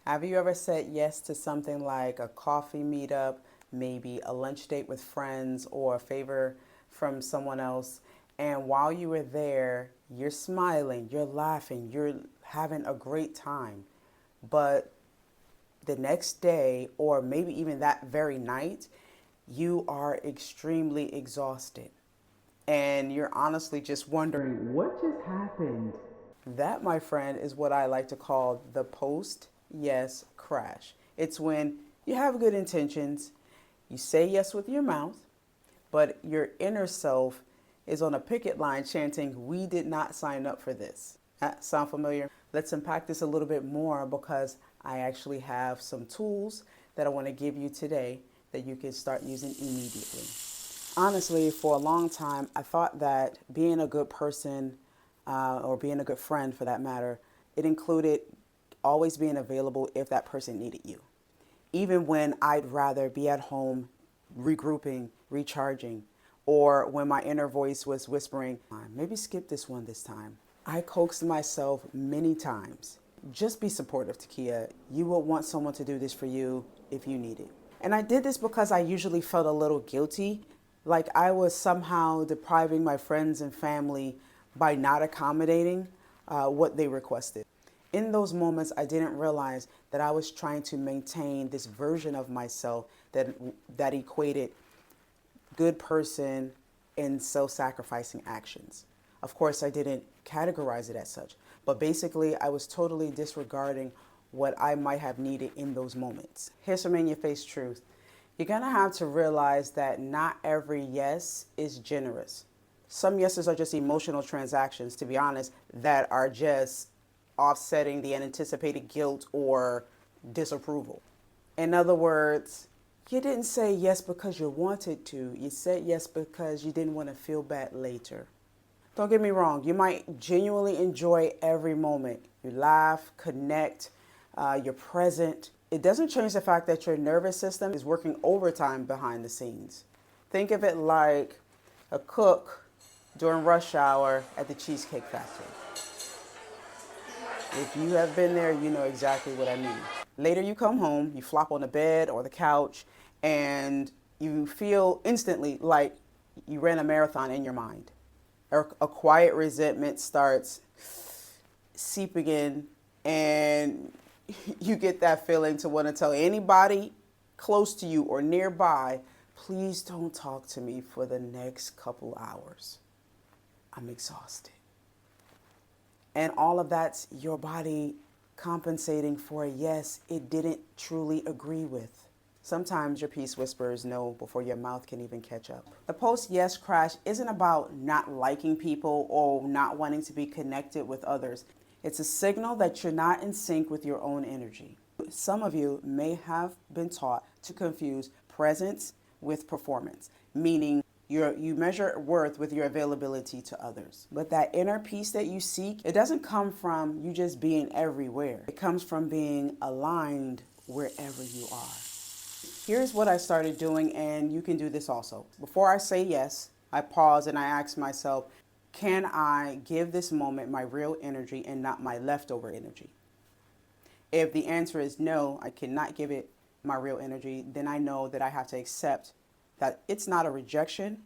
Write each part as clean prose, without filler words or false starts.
Have you ever said yes to something like a coffee meetup, maybe a lunch date with friends, or a favor from someone else? And while you were there, you're smiling, you're laughing, you're having a great time. But the next day, or maybe even that very night, you are extremely exhausted. And you're honestly just wondering, what just happened? That, my friend, is what I like to call the post yes crash. It's when you have good intentions, you say yes with your mouth, but your inner self is on a picket line chanting, "We did not sign up for this." That sound familiar? Let's unpack this a little bit more because I actually have some tools that I want to give you today that you can start using immediately. Honestly, for a long time, I thought that being a good person or being a good friend for that matter, it included always being available if that person needed you. Even when I'd rather be at home regrouping, recharging, or when my inner voice was whispering, maybe skip this one this time. I coaxed myself many times. Just be supportive, Takia. You will want someone to do this for you if you need it. And I did this because I usually felt a little guilty, like I was somehow depriving my friends and family by not accommodating what they requested. In those moments, I didn't realize that I was trying to maintain this version of myself that equated good person and self-sacrificing actions. Of course, I didn't categorize it as such, but basically I was totally disregarding what I might have needed in those moments. Here's some in-your-face truth. You're gonna have to realize that not every yes is generous. Some yeses are just emotional transactions, to be honest, that are just offsetting the unanticipated guilt or disapproval. In other words, you didn't say yes because you wanted to. You said yes because you didn't want to feel bad later. Don't get me wrong, you might genuinely enjoy every moment. You laugh, connect, you're present. It doesn't change the fact that your nervous system is working overtime behind the scenes. Think of it like a cook during rush hour at the Cheesecake Factory. If you have been there, you know exactly what I mean. Later you come home, you flop on the bed or the couch, and you feel instantly like you ran a marathon in your mind. Or a quiet resentment starts seeping in, and you get that feeling to want to tell anybody close to you or nearby, please don't talk to me for the next couple hours. I'm exhausted. And all of that's your body compensating for a yes it didn't truly agree with. Sometimes your peace whispers no before your mouth can even catch up. The post-yes crash isn't about not liking people or not wanting to be connected with others. It's a signal that you're not in sync with your own energy. Some of you may have been taught to confuse presence with performance, meaning you measure worth with your availability to others. But that inner peace that you seek, it doesn't come from you just being everywhere. It comes from being aligned wherever you are. Here's what I started doing, and you can do this also. Before I say yes, I pause and I ask myself, can I give this moment my real energy and not my leftover energy? If the answer is no, I cannot give it my real energy, then I know that I have to accept that it's not a rejection,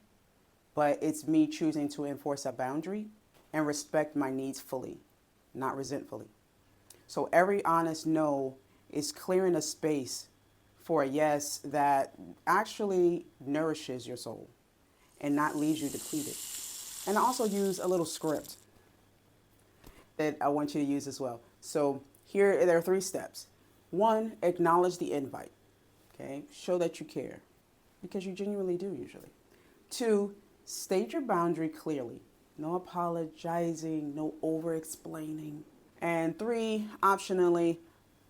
but it's me choosing to enforce a boundary and respect my needs fully, not resentfully. So every honest no is clearing a space for a yes that actually nourishes your soul and not leaves you depleted. And I also use a little script that I want you to use as well. So here, there are 3 steps. 1, acknowledge the invite. Okay, show that you care, because you genuinely do usually. 2, state your boundary clearly. No apologizing, no over-explaining. And 3, optionally,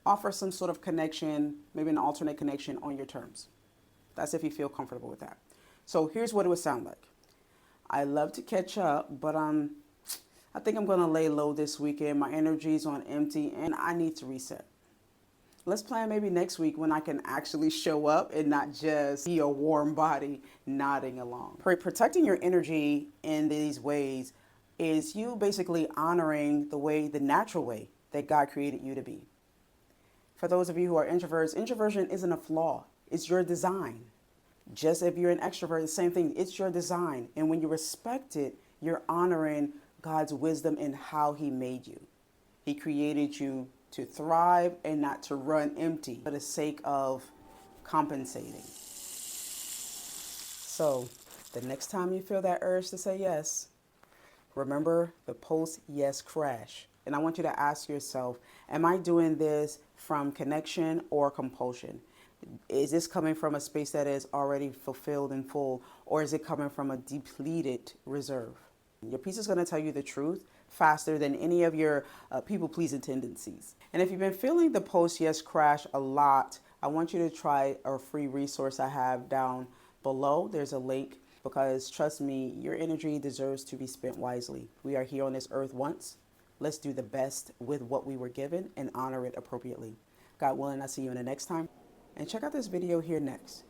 offer some sort of connection, maybe an alternate connection on your terms. That's if you feel comfortable with that. So here's what it would sound like. I love to catch up, but I think I'm gonna lay low this weekend. My energy's on empty and I need to reset. Let's plan maybe next week when I can actually show up and not just be a warm body nodding along. Protecting your energy in these ways is you basically honoring the natural way that God created you to be. For those of you who are introverts, introversion isn't a flaw. It's your design. Just if you're an extrovert, the same thing. It's your design. And when you respect it, you're honoring God's wisdom in how he made you. He created you to thrive and not to run empty for the sake of compensating. So the next time you feel that urge to say yes, remember the post-yes crash. And I want you to ask yourself, am I doing this from connection or compulsion? Is this coming from a space that is already fulfilled and full, or is it coming from a depleted reserve? Your piece is going to tell you the truth faster than any of your people-pleasing tendencies. And if you've been feeling the post-yes crash a lot, I want you to try a free resource I have down below. There's a link, because trust me, your energy deserves to be spent wisely. We are here on this earth once. Let's do the best with what we were given and honor it appropriately. God willing, I'll see you in the next time. And check out this video here next.